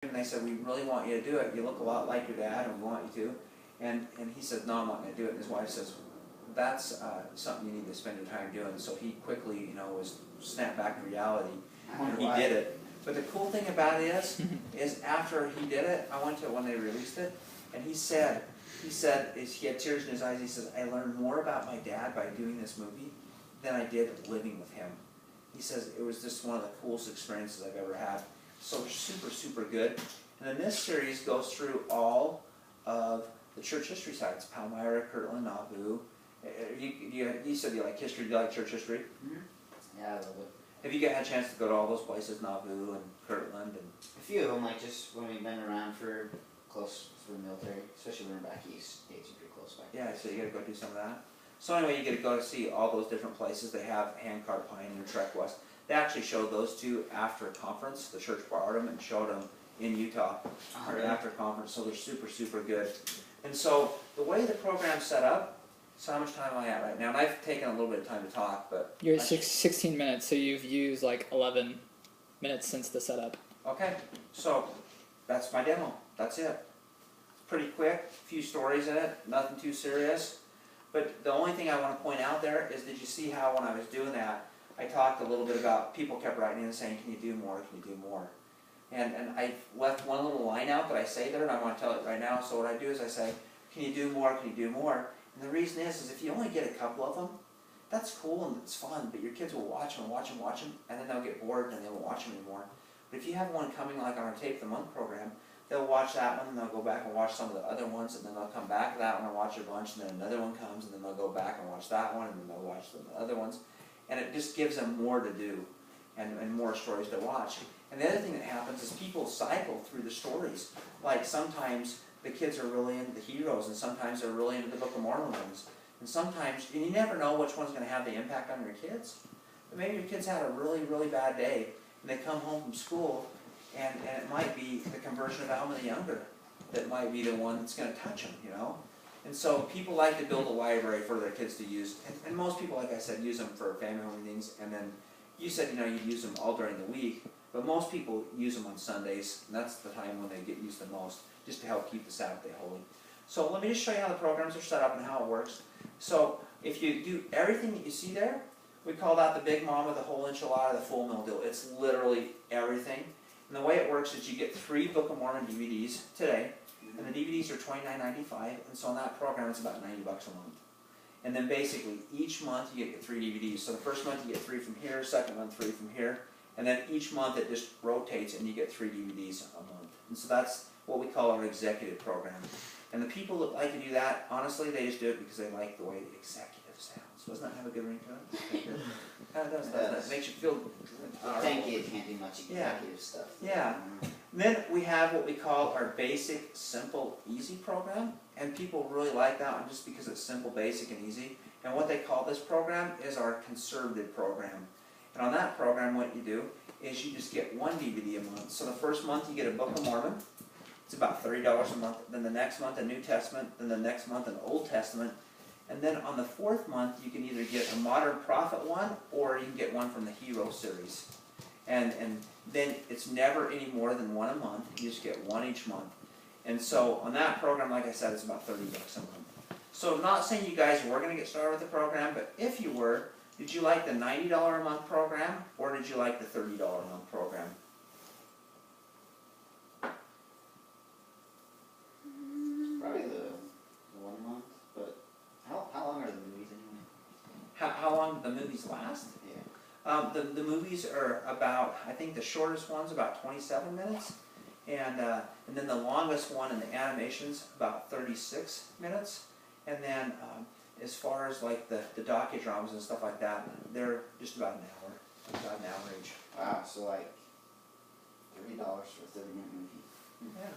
and they said, we really want you to do it. You look a lot like your dad, and we want you to. And he said, no, I'm not going to do it. And his wife says, that's something you need to spend your time doing. So he quickly, was snapped back to reality, and he did it. But the cool thing about it is after he did it, I went to it when they released it, and he said, he had tears in his eyes. He says, I learned more about my dad by doing this movie than I did living with him. He says, it was just one of the coolest experiences I've ever had. So super, super good. And then this series goes through all of the church history sites: Palmyra, Kirtland, Nauvoo. You said you like history. Do you like church history? Mm-hmm. Yeah, I love it. Have you had a chance to go to all those places, Nauvoo and Kirtland? And a few of them, like just when we've been around for the military, especially when we're back east, states are pretty close by. Yeah, so you got to go do some of that. So anyway, you get to go to see all those different places. They have Handcart, Pioneer, Trek West. They actually showed those two after a conference. The church borrowed them and showed them in Utah after a conference. So they're super, super good. And so the way the program's set up, so how much time am I at right now? And I've taken a little bit of time to talk, but... You're at 16 minutes, so you've used like 11 minutes since the setup. Okay, so that's my demo. That's it. It's pretty quick, a few stories in it, nothing too serious. But the only thing I want to point out there is, did you see how when I was doing that, I talked a little bit about, people kept writing in and saying, can you do more, can you do more? And I left one little line out that I say there, and I want to tell it right now. So what I do is I say, can you do more, can you do more? And the reason is if you only get a couple of them, that's cool and it's fun, but your kids will watch them, watch them, watch them, and then they'll get bored and they won't watch them anymore. But if you have one coming like on our Tape the Month program, they'll watch that one and they'll go back and watch some of the other ones, and then they'll come back to that one and watch a bunch, and then another one comes, and then they'll go back and watch that one, and then they'll watch the other ones. And it just gives them more to do and more stories to watch. And the other thing that happens is people cycle through the stories. Like sometimes the kids are really into the heroes, and sometimes they're really into the Book of Mormon ones. And sometimes, and you never know which one's going to have the impact on your kids. But maybe your kids had a really, really bad day, and they come home from school, and it might be the conversion of Alma the Younger that might be the one that's going to touch them, And so people like to build a library for their kids to use. And most people, like I said, use them for family home meetings. And then you said, you'd use them all during the week. But most people use them on Sundays, and that's the time when they get used the most, just to help keep the Sabbath day holy. So let me just show you how the programs are set up and how it works. So if you do everything that you see there, we call that the Big Mama, the whole enchilada, the full meal deal. It's literally everything. And the way it works is you get 3 Book of Mormon DVDs today, and the DVDs are $29.95, and so on that program it's about $90 a month. And then basically each month you get 3 DVDs. So the first month you get 3 from here, second month 3 from here, and then each month it just rotates and you get 3 DVDs a month. And so that's what we call our executive program. And the people that like to do that, honestly, they just do it because they like the way the executive sounds. Doesn't that have a good ring to it? It kind of does, doesn't it? It makes you feel good. Thank you, can't do much executive stuff. Yeah. Then we have what we call our basic, simple, easy program. And people really like that one just because it's simple, basic, and easy. And what they call this program is our conservative program. And on that program, what you do is you just get 1 DVD a month. So the first month you get a Book of Mormon. It's about $30 a month. Then the next month a New Testament. Then the next month an Old Testament. And then on the 4th month you can either get a Modern Prophet one, or you can get one from the Hero series. And then it's never any more than 1 a month. You just get 1 each month. And so on that program, like I said, it's about $30 a month. So I'm not saying you guys were going to get started with the program, but if you were, did you like the $90 a month program, or did you like the $30 a month program? Probably the 1 month, but how long are the movies anyway? How long do the movies last? Yeah. The movies are about, I think the shortest one's about 27 minutes, and then the longest one in the animation's about 36 minutes, and then as far as like the docudramas and stuff like that, they're just about an hour each. Wow, so like $30 for a 30-minute movie. Yeah.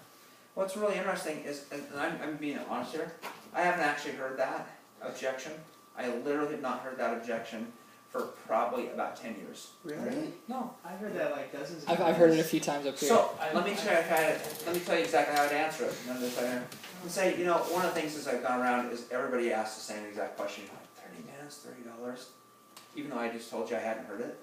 What's really interesting is, and I'm being honest here, I haven't actually heard that objection. I literally have not heard that objection for probably about 10 years. Really? No. I've heard that like dozens of I've times. heard it a few times up here. So let me tell you exactly how I'd answer it. And say, one of the things as I've gone around is everybody asks the same exact question. Like, 30 minutes, $30? Even though I just told you I hadn't heard it.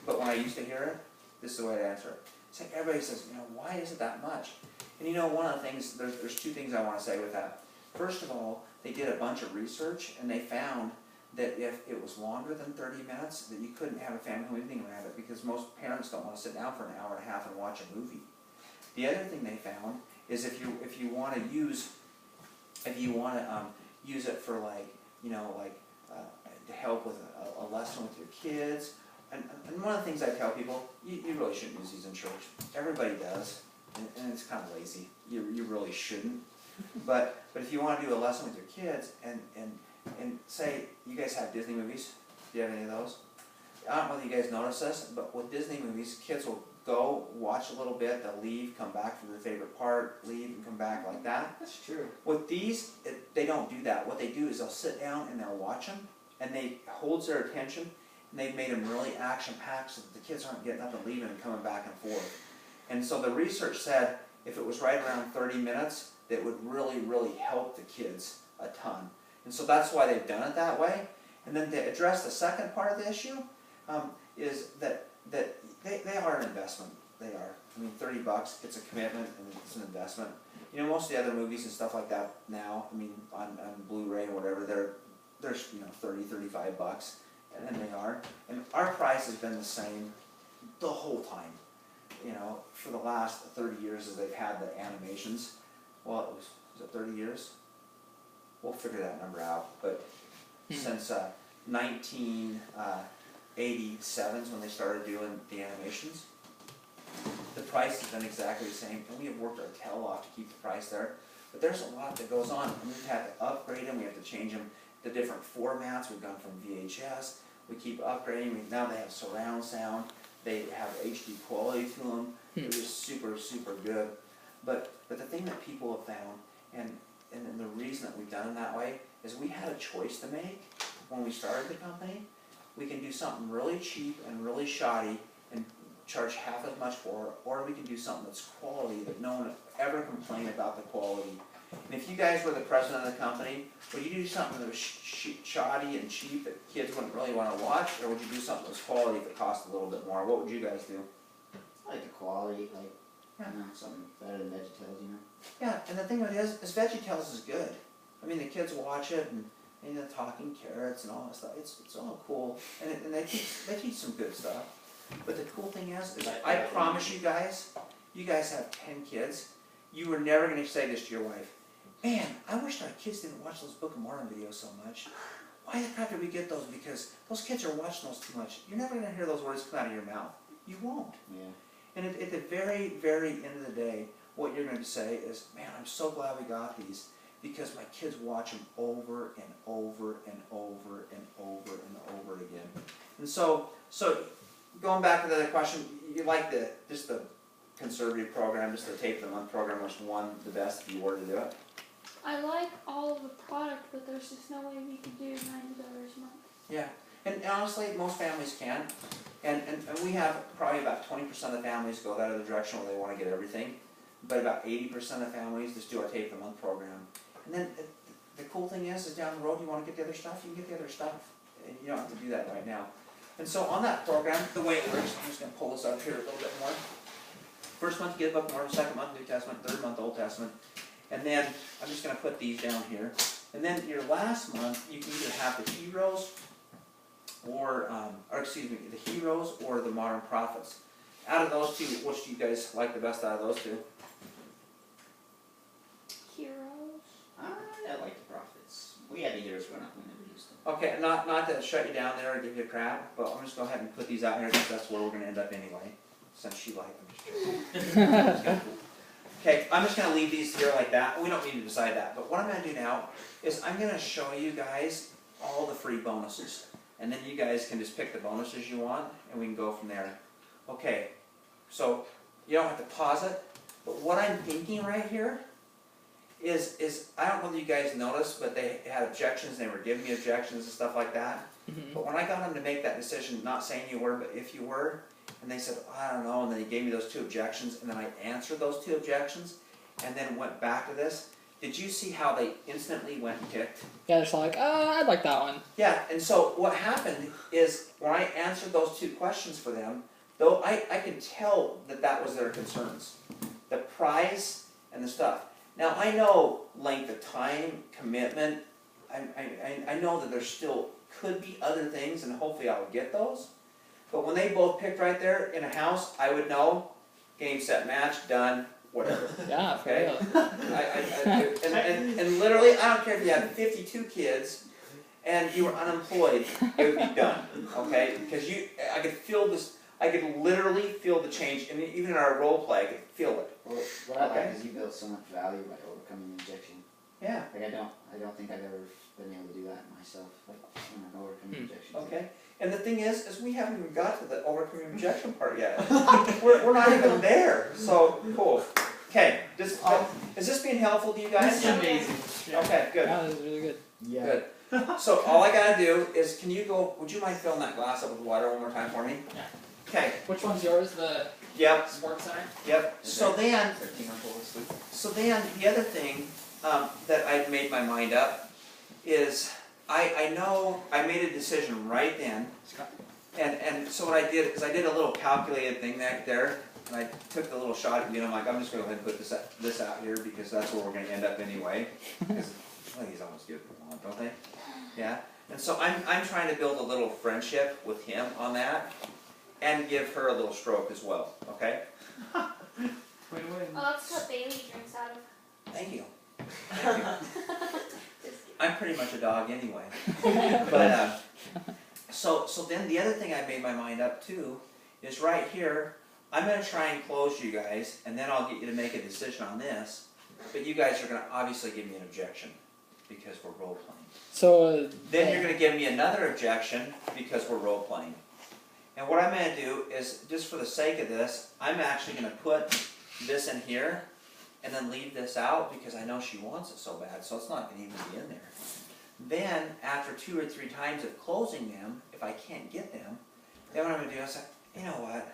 But when I used to hear it, this is the way I'd answer it. It's like everybody says, why is it that much? And one of the things, there's two things I want to say with that. First of all, they did a bunch of research and they found that if it was longer than 30 minutes, that you couldn't have a family home evening around it because most parents don't want to sit down for an hour and a half and watch a movie. The other thing they found is if you want to use it for to help with a lesson with your kids. And one of the things I tell people, you really shouldn't use these in church. Everybody does, and it's kind of lazy. You really shouldn't. But if you want to do a lesson with your kids and say you guys have Disney movies, do you have any of those? I don't know if you guys notice this, but with Disney movies, kids will go watch a little bit, they'll leave, come back for their favorite part, leave and come back like that. That's true. With these, they don't do that. What they do is they'll sit down and they'll watch them, and they holds their attention, and they've made them really action-packed so that the kids aren't getting up and leaving and coming back and forth. And so the research said if it was right around 30 minutes, that would really, really help the kids a ton. And so that's why they've done it that way. And then to address the second part of the issue, is that they are an investment. They are. I mean, $30, it's a commitment and it's an investment. Most of the other movies and stuff like that now, I mean, on Blu-ray or whatever, they're $30, $35, and they are. And our price has been the same the whole time. For the last 30 years as they've had the animations. Well, was it 30 years? We'll figure that number out. But since 1987 is when they started doing the animations, the price has been exactly the same, and we have worked our tail off to keep the price there. But there's a lot that goes on, and we've had to upgrade them. We have to change them to different formats. We've gone from VHS. We keep upgrading. Now they have surround sound. They have HD quality to them. They're just super, super good. But the thing that people have found, and the reason that we've done it that way, is we had a choice to make when we started the company. We can do something really cheap and really shoddy and charge half as much for it, or we can do something that's quality that no one would ever complain about the quality. And if you guys were the president of the company, would you do something that was shoddy and cheap that kids wouldn't really want to watch, or would you do something that was quality if it cost a little bit more? What would you guys do? I like the quality, something better than VeggieTales, Yeah, and the thing of it is VeggieTales is good. I mean, the kids watch it, and the talking carrots and all that stuff. It's all cool, and they teach some good stuff. But the cool thing is I promise you guys have 10 kids. You were never going to say this to your wife. Man, I wish our kids didn't watch those Book of Mormon videos so much. Why the crap did we get those? Because those kids are watching those too much. You're never going to hear those words come out of your mouth. You won't. Yeah. And at the very, very end of the day, what you're going to say is, man, I'm so glad we got these because my kids watch them over and over and over and over and over again. And so going back to the other question, you like the conservative program, just the tape of the month program, which one the best if you were to do it? I like all of the product, but there's just no way we could do $90 a month. Yeah, and honestly, most families can. And we have probably about 20% of the families go that other direction where they want to get everything. But about 80% of families just do our tape of the month program. And then the cool thing is down the road you want to get the other stuff, you can get the other stuff. And you don't have to do that right now. And so on that program, the way it works, I'm just going to pull this up here a little bit more. First month you get Book of Mormon, second month New Testament, third month Old Testament. And then I'm just going to put these down here. And then your last month, you can either have the heroes or the heroes or the modern prophets. Out of those two, which do you guys like the best out of those two? Heroes. I like the prophets. We had the heroes growing up, we never used them. Okay, not to shut you down there or give you a crap, but I'm just going to go ahead and put these out here because that's where we're going to end up anyway. Since you like them. Okay, I'm just going to leave these here like that. We don't need to decide that. But what I'm going to do now is I'm going to show you guys all the free bonuses. And then you guys can just pick the bonuses you want, and we can go from there. Okay, so you don't have to pause it. But what I'm thinking right here is I don't know if you guys noticed, but they had objections. They were giving me objections and stuff like that. But when I got them to make that decision, not saying you were, but if you were, and they said, I don't know, and then they gave me those two objections, and then I answered those two objections, and then went back to this. Did you see how they instantly went and picked? Yeah, they're just like, I'd like that one. Yeah, and so what happened is when I answered those two questions for them, though I could tell that that was their concerns. The price and the stuff. Now, I know length of time, commitment, I know that there still could be other things, and hopefully I would get those. But when they both picked right there in a house, I would know, game, set, match, done, whatever. Yeah, for Okay. real. And literally, I don't care if you had 52 kids and you were unemployed, it would be done, okay? Because I could feel this, I could literally feel the change, and even in our role play, I could feel it. Well, what I Okay. like is you build so much value by overcoming rejection. Yeah, Like I don't think I've ever been able to do that myself. Like overcoming rejection. okay. And the thing is we haven't even got to the overcoming rejection part yet. we're not even there, so cool. Okay, is this being helpful to you guys? This is amazing. Okay, good. Yeah, that was really good. Yeah. Good. So all I gotta do is, would you mind filling that glass up with water one more time for me? Yeah. Okay, Which one's yours? The yep, sports center? yep. So then, 13 or 4 this week. the other thing that I've made my mind up is, I know I made a decision right then, and so what I did is I did a little calculated thing back there, and I took the little shot at you, and I'm like, I'm just gonna go ahead and put this out here because that's where we're gonna end up anyway. Because these always give what they want, don't they? Yeah. And so I'm trying to build a little friendship with him on that, and give her a little stroke as well. Okay? Win-win. Oh, that's what Bailey drinks out of. Thank you. Thank you. Just I'm pretty much a dog anyway. But so then the other thing I made my mind up to is right here. I'm gonna try and close you guys, and then I'll get you to make a decision on this. But you guys are gonna obviously give me an objection because we're role playing. So Then you're gonna give me another objection because we're role playing. And what I'm gonna do is, just for the sake of this, I'm actually gonna put this in here and then leave this out because I know she wants it so bad, so it's not gonna even be in there. Then, after 2 or 3 times of closing them, if I can't get them, then what I'm gonna do is say, you know what?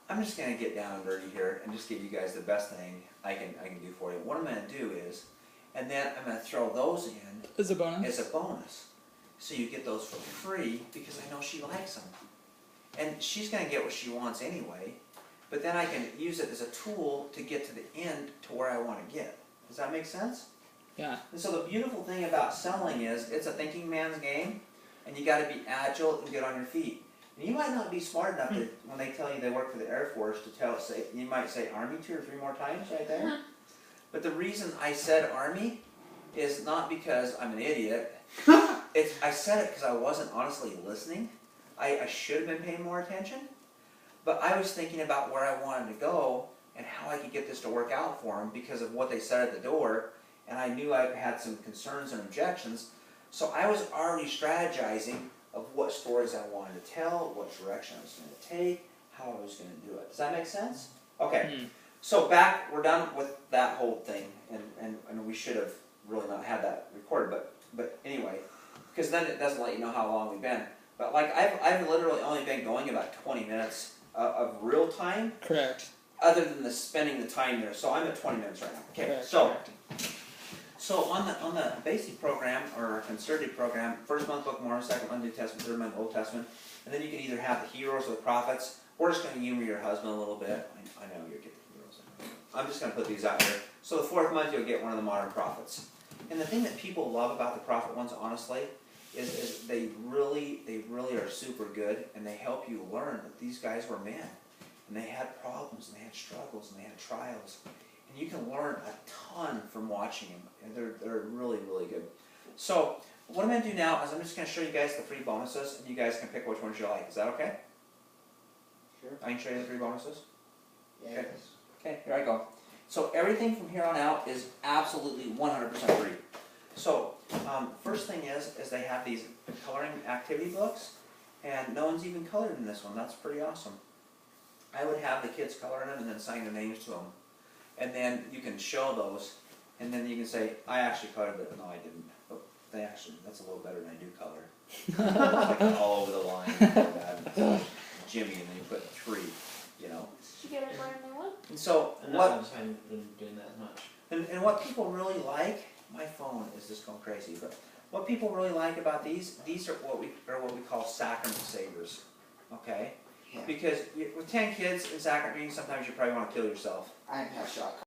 I'm just gonna get down and dirty here and just give you guys the best thing I can do for you. What I'm gonna do is, and then I'm gonna throw those in as a bonus. as a bonus. So you get those for free because I know she likes them. And she's gonna get what she wants anyway, but then I can use it as a tool to get to the end to where I wanna get. Does that make sense? Yeah. And so the beautiful thing about selling is it's a thinking man's game, and you gotta be agile and get on your feet. And you might not be smart enough to, when they tell you they work for the Air Force, you might say Army 2 or 3 more times right there. But the reason I said Army is not because I'm an idiot. I said it because I wasn't honestly listening. I should have been paying more attention. But I was thinking about where I wanted to go and how I could get this to work out for them because of what they said at the door. And I knew I had some concerns and objections. So I was already strategizing of what stories I wanted to tell, what direction I was going to take, how I was going to do it. Does that make sense? Okay. So we're done with that whole thing, and we should have really not had that recorded, but anyway, because then it doesn't let you know how long we've been. But like I've literally only been going about 20 minutes of real time, Correct. other than spending the time there. So I'm at 20 minutes right now. Okay, Correct. so. Correct. So on the basic program, or our concerted program, first month Book of Mormon, second month New Testament, third month Old Testament, and then you can either have the heroes or the prophets. We're just going to humor your husband a little bit. I know you'll get the heroes. I'm just going to put these out here. So the fourth month you'll get one of the modern prophets. And the thing that people love about the prophet ones, honestly, is they really are super good, and they help you learn that these guys were men, and they had problems, and they had struggles, and they had trials. And you can learn a ton from watching them, and they're really, really good. So what I'm going to do now is I'm just going to show you guys the free bonuses, and you guys can pick which ones you like. Is that okay? Sure. I can show you the free bonuses? Yeah. Okay. Okay, here I go. So everything from here on out is absolutely 100% free. So first thing is they have these coloring activity books, and no one's even colored in this one. That's pretty awesome. I would have the kids color in them and then sign their names to them. And then you can show those, and then you can say, I actually colored it. No, I didn't. But that's a little better than I do color. Like all over the line. Bad. Jimmy, and then you put 3, you know. Did you get a brand new one? And so And what? that's why I haven't been doing that as much. And what people really like, my phone is just going crazy, but what people really like about these are what we call sacrament savers, okay? Yeah. Because with 10 kids in Sac meeting, sometimes you probably want to kill yourself. I have shot